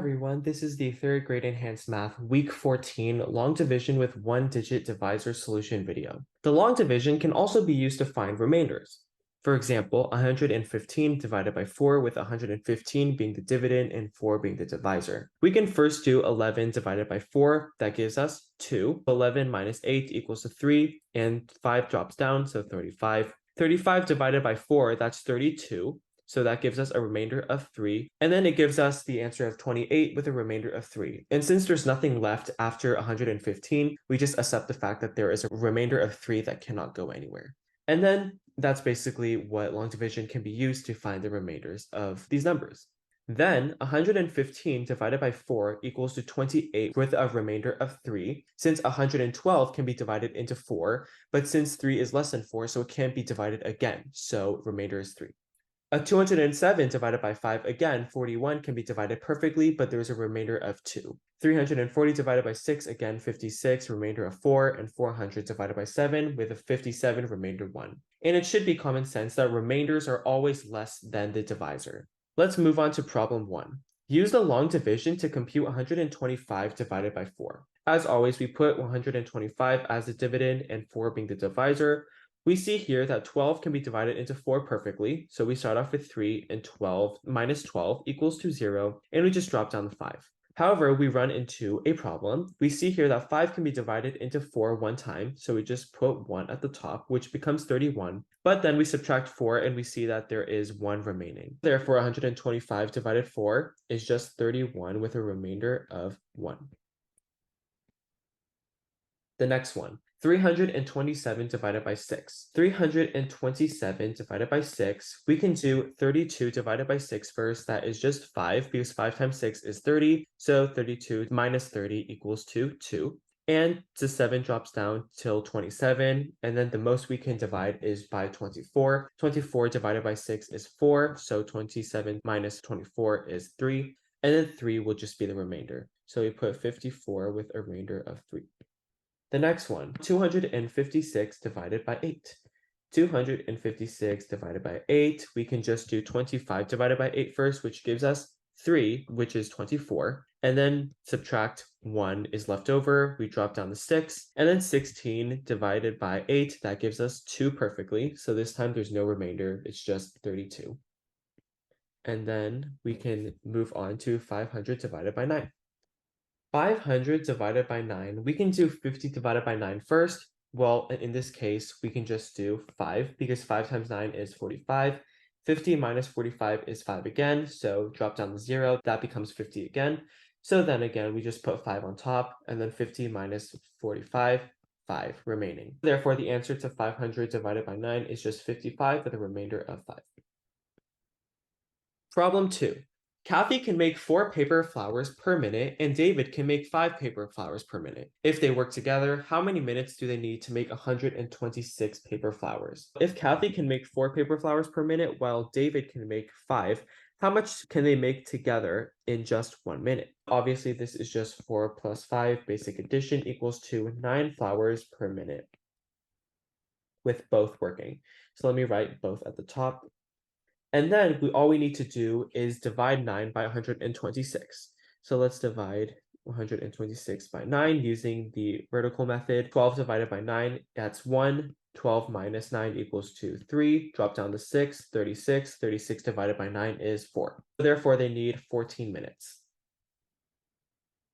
everyone, this is the third grade enhanced math week 14 long division with one digit divisor solution video. The long division can also be used to find remainders. For example, 115 divided by 4 with 115 being the dividend and 4 being the divisor. We can first do 11 divided by 4, that gives us 2. 11 minus 8 equals to 3, and 5 drops down, so 35. 35 divided by 4, that's 32. So that gives us a remainder of 3. And then it gives us the answer of 28 with a remainder of 3. And since there's nothing left after 115, we just accept the fact that there is a remainder of 3 that cannot go anywhere. And then that's basically what long division can be used to find the remainders of these numbers. Then 115 divided by 4 equals to 28 with a remainder of 3. Since 112 can be divided into 4, but since 3 is less than 4, so it can't be divided again. So remainder is 3. A 207 divided by 5, again, 41 can be divided perfectly, but there's a remainder of 2. 340 divided by 6, again, 56, remainder of 4, and 400 divided by 7 with a 57, remainder 1. And it should be common sense that remainders are always less than the divisor. Let's move on to problem 1. Use the long division to compute 125 divided by 4. As always, we put 125 as the dividend and 4 being the divisor. We see here that 12 can be divided into 4 perfectly, so we start off with 3 and 12 minus 12 equals to 0, and we just drop down the 5. However, we run into a problem. We see here that 5 can be divided into 4 one time, so we just put 1 at the top, which becomes 31. But then we subtract 4 and we see that there is 1 remaining. Therefore, 125 divided 4 is just 31 with a remainder of 1. The next one. 327 divided by 6. 327 divided by 6, we can do 32 divided by 6 first. That is just 5 because 5 times 6 is 30. So 32 minus 30 equals to 2. And the 7 drops down till 27. And then the most we can divide is by 24. 24 divided by 6 is 4. So 27 minus 24 is 3. And then 3 will just be the remainder. So we put 54 with a remainder of 3. The next one, 256 divided by 8. 256 divided by 8, we can just do 25 divided by 8 first, which gives us 3, which is 24. And then subtract 1 is left over, we drop down to 6. And then 16 divided by 8, that gives us 2 perfectly. So this time there's no remainder, it's just 32. And then we can move on to 500 divided by 9. 500 divided by 9, we can do 50 divided by 9 first. Well, in this case, we can just do 5 because 5 times 9 is 45. 50 minus 45 is 5 again, so drop down to 0, that becomes 50 again. So then again, we just put 5 on top, and then 50 minus 45, 5 remaining. Therefore, the answer to 500 divided by 9 is just 55 with a remainder of 5. Problem 2. Kathy can make 4 paper flowers per minute, and David can make 5 paper flowers per minute. If they work together, how many minutes do they need to make 126 paper flowers? If Kathy can make 4 paper flowers per minute, while David can make 5, how much can they make together in just 1 minute? Obviously, this is just 4 plus 5, basic addition equals to 9 flowers per minute, with both working. So let me write both at the top. And then all we need to do is divide 9 by 126. So let's divide 126 by 9 using the vertical method. 12 divided by 9, that's 1. 12 minus 9 equals to 3. Drop down to 6, 36. 36 divided by 9 is 4. Therefore, they need 14 minutes.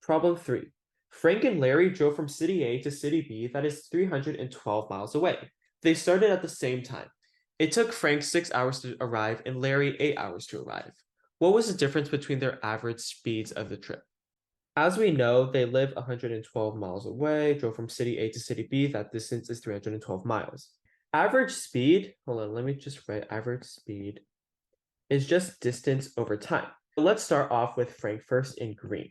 Problem 3. Frank and Larry drove from city A to city B, that is 312 miles away. They started at the same time. It took Frank 6 hours to arrive and Larry 8 hours to arrive. What was the difference between their average speeds of the trip? As we know, they live 112 miles away, drove from city A to city B. That distance is 312 miles. Average speed, hold on, let me just write average speed, is just distance over time. Let's start off with Frank first in green.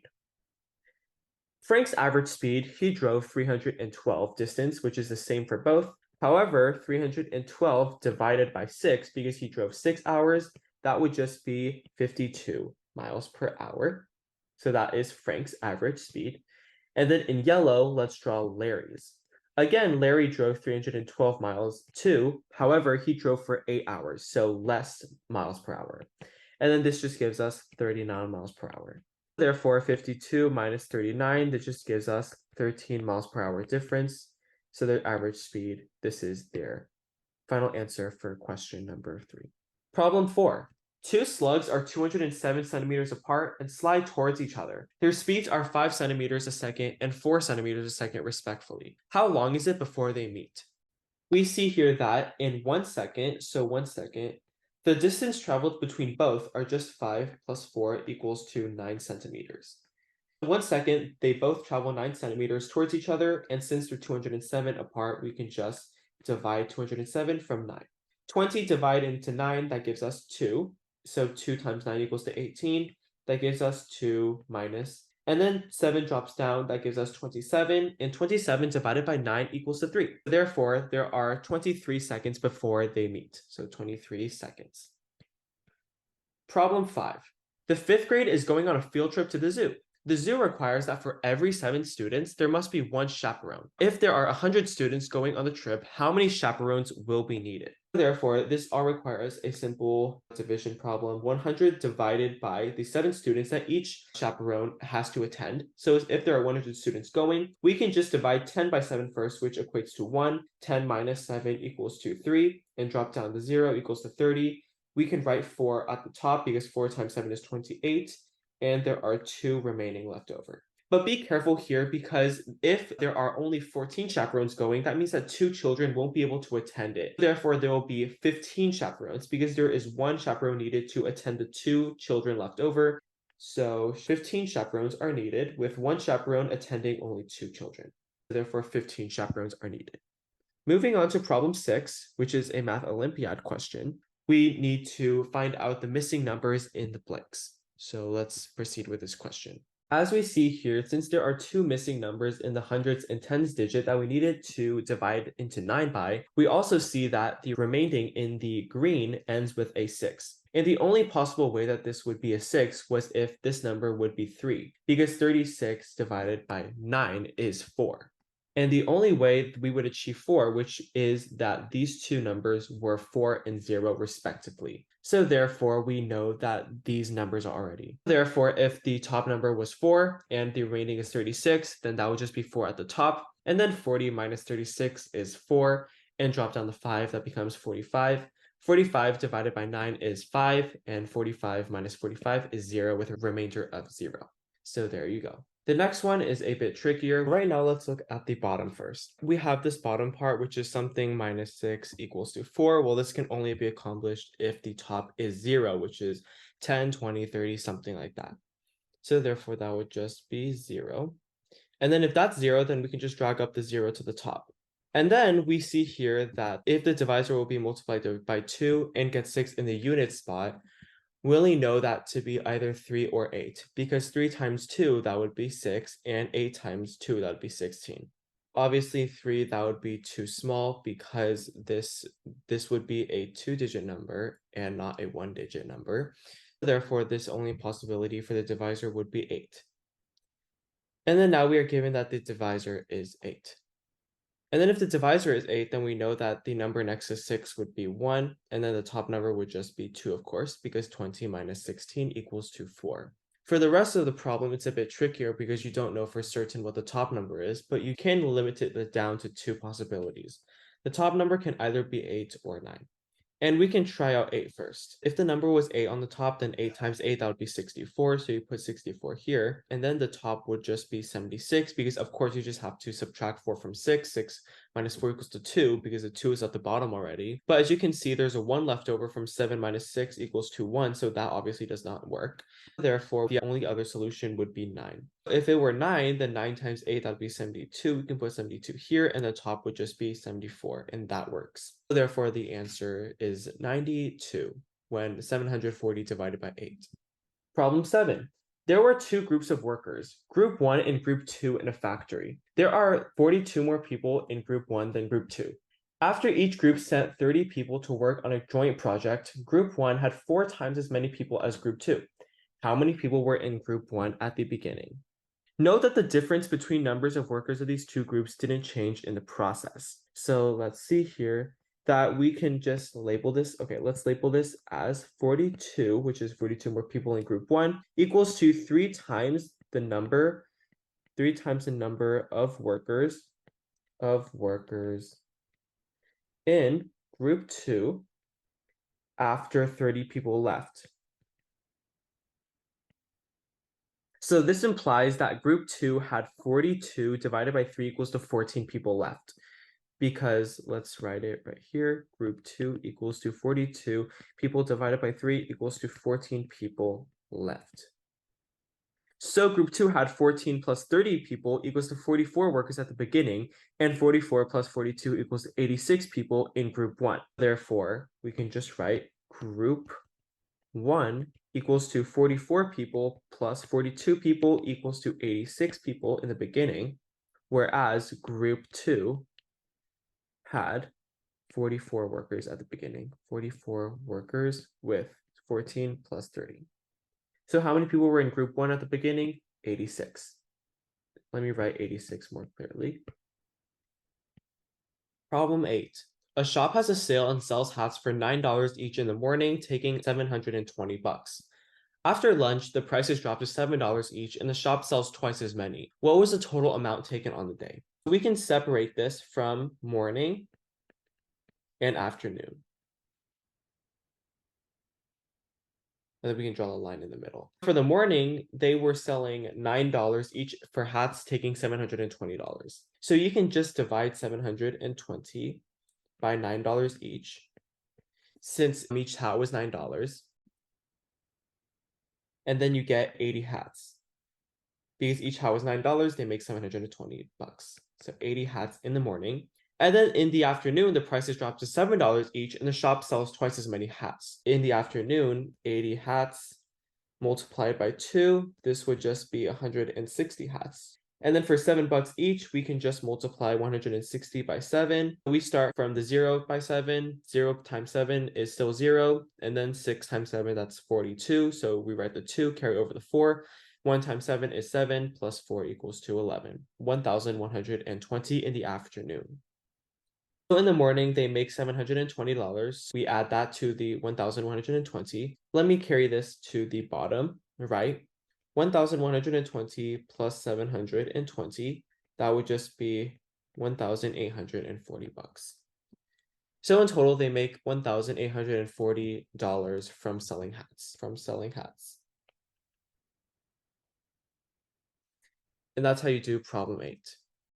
Frank's average speed, he drove 312 distance, which is the same for both. However, 312 divided by 6, because he drove 6 hours, that would just be 52 miles per hour. So that is Frank's average speed. And then in yellow, let's draw Larry's. Again, Larry drove 312 miles too. However, he drove for 8 hours, so less miles per hour. And then this just gives us 39 miles per hour. Therefore, 52 minus 39, that just gives us 13 miles per hour difference. So their average speed, this is their final answer for question number 3. Problem 4. Two slugs are 207 centimeters apart and slide towards each other. Their speeds are 5 centimeters a second and 4 centimeters a second respectively. How long is it before they meet? We see here that in 1 second, the distance traveled between both are just 5 plus 4 equals to 9 centimeters. In 1 second, they both travel 9 centimeters towards each other, and since they're 207 apart, we can just divide 207 from 9. 20 divided into 9, that gives us 2. So 2 times 9 equals to 18. That gives us 2 minus. And then 7 drops down, that gives us 27. And 27 divided by 9 equals to 3. Therefore, there are 23 seconds before they meet. So 23 seconds. Problem 5. The 5th grade is going on a field trip to the zoo. The zoo requires that for every 7 students, there must be 1 chaperone. If there are 100 students going on the trip, how many chaperones will be needed? Therefore, this all requires a simple division problem. 100 divided by the 7 students that each chaperone has to attend. So if there are 100 students going, we can just divide 10 by 7 first, which equates to 1. 10 minus 7 equals to 3, and drop down to 0 equals to 30. We can write 4 at the top because 4 times 7 is 28. And there are 2 remaining left over. But be careful here because if there are only 14 chaperones going, that means that 2 children won't be able to attend it. Therefore, there will be 15 chaperones because there is 1 chaperone needed to attend the 2 children left over. So 15 chaperones are needed, with 1 chaperone attending only 2 children. Therefore, 15 chaperones are needed. Moving on to problem 6, which is a Math Olympiad question, we need to find out the missing numbers in the blanks. So let's proceed with this question. As we see here, since there are 2 missing numbers in the hundreds and tens digit that we needed to divide into 9 by, we also see that the remaining in the green ends with a 6. And the only possible way that this would be a 6 was if this number would be 3, because 36 divided by 9 is 4. And the only way we would achieve 4, which is that these 2 numbers were 4 and 0 respectively. So therefore, we know that these numbers are already. Therefore, if the top number was 4 and the remaining is 36, then that would just be 4 at the top. And then 40 minus 36 is 4, and drop down to 5, that becomes 45. 45 divided by 9 is 5, and 45 minus 45 is 0 with a remainder of 0. So there you go. The next one is a bit trickier. Right now, let's look at the bottom first. We have this bottom part, which is something minus 6 equals to 4. Well, this can only be accomplished if the top is 0, which is 10, 20, 30, something like that. So therefore, that would just be 0. And then if that's 0, then we can just drag up the 0 to the top. And then we see here that if the divisor will be multiplied by 2 and get 6 in the unit spot, we only know that to be either 3 or 8, because 3 times 2, that would be 6, and 8 times 2, that would be 16. Obviously, 3, that would be too small because this would be a 2-digit number and not a 1-digit number. Therefore, this only possibility for the divisor would be 8. And then now we are given that the divisor is 8. And then if the divisor is 8, then we know that the number next to 6 would be 1, and then the top number would just be 2, of course, because 20 minus 16 equals to 4. For the rest of the problem, it's a bit trickier because you don't know for certain what the top number is, but you can limit it down to 2 possibilities. The top number can either be 8 or 9. And we can try out 8 first. If the number was 8 on the top, then 8 times 8, that would be 64. So you put 64 here. And then the top would just be 76 because, of course, you just have to subtract 4 from 6. 6 minus 4 equals to 2 because the 2 is at the bottom already. But as you can see, there's a 1 left over from 7 minus 6 equals to 1. So that obviously does not work. Therefore, the only other solution would be 9. If it were 9, then 9 times 8, that would be 72. We can put 72 here, and the top would just be 74, and that works. Therefore, the answer is 92 when 740 divided by 8. Problem 7. There were 2 groups of workers, Group 1 and Group 2 in a factory. There are 42 more people in Group 1 than Group 2. After each group sent 30 people to work on a joint project, Group 1 had 4 times as many people as Group 2. How many people were in Group 1 at the beginning? Note that the difference between numbers of workers of these 2 groups didn't change in the process. So let's see here. that we can just label this. Okay, let's label this as 42, which is 42 more people in group 1, equals to 3 times the number of workers in group 2 after 30 people left. So this implies that group 2 had 42 divided by 3 equals to 14 people left. Because let's write it right here. Group 2 equals to 42 people divided by 3 equals to 14 people left. So group 2 had 14 plus 30 people equals to 44 workers at the beginning, and 44 plus 42 equals 86 people in group 1. Therefore, we can just write group 1 equals to 44 people plus 42 people equals to 86 people in the beginning, whereas group 2 had 44 workers at the beginning, 44 workers with 14 plus 30. So how many people were in group 1 at the beginning? 86. Let me write 86 more clearly. Problem 8. A shop has a sale and sells hats for $9 each in the morning, taking 720 bucks. After lunch, the prices drop to $7 each and the shop sells twice as many. What was the total amount taken on the day? We can separate this from morning and afternoon. And then we can draw a line in the middle. For the morning, they were selling $9 each for hats, taking $720. So you can just divide 720 by $9 each, since each hat was $9. And then you get 80 hats. Because each hat was $9, they make 720 bucks. So 80 hats in the morning. And then in the afternoon, the prices drop to $7 each, and the shop sells twice as many hats. In the afternoon, 80 hats multiplied by 2, this would just be 160 hats. And then for $7 each, we can just multiply 160 by 7. We start from the 0 by 7. 0 times 7 is still 0. And then 6 times 7, that's 42. So we write the 2, carry over the 4. 1 times 7 is 7, plus 4 equals to 11. 1,120 in the afternoon. So in the morning, they make $720. We add that to the 1,120. Let me carry this to the bottom right. 1,120 plus 720, that would just be 1,840 bucks. So in total, they make $1,840 from selling hats. And that's how you do problem 8.